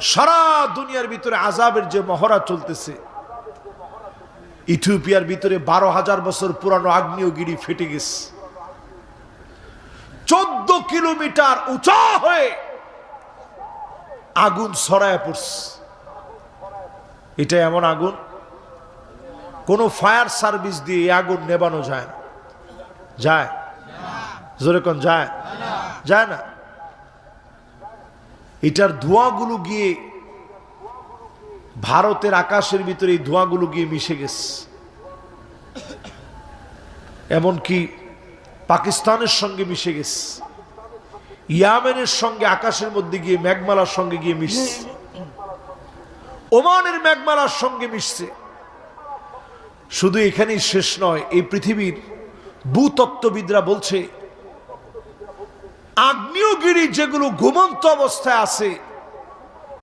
সারা দুনিয়ার ভিতরে আযাবের যে মহড়া চলতেছে, ইথিওপিয়ার ভিতরে 12,000 বছর পুরানো আগ্নেয়গিরি ফেটে গেছে, 14 কিলোমিটার উঁচা হয়ে আগুন ছড়ায় পড়ছে। এটা এমন আগুন, কোন ফায়ার সার্ভিস দিয়ে এই আগুন নেবানো যায় না। যায়? জোরে কোন যায়? যায় না। এটার ধোঁয়াগুলো গিয়ে ভারতের আকাশের ভিতরে এই ধোঁয়াগুলো গিয়ে মিশে গেছে, এমনকি পাকিস্তানের সঙ্গে মিশে গেছে, ইয়েমেনের সঙ্গে আকাশের মধ্যে গিয়ে মেঘমালার সঙ্গে গিয়ে মিশছে, ওমানের মেঘমালার সঙ্গে মিশছে। শুধু এখানেই শেষ নয়, এই পৃথিবীর ভূতত্ত্ববিদরা বলছে আগ্নেয়গিরি যেগুলো ঘুমন্ত অবস্থায় আছে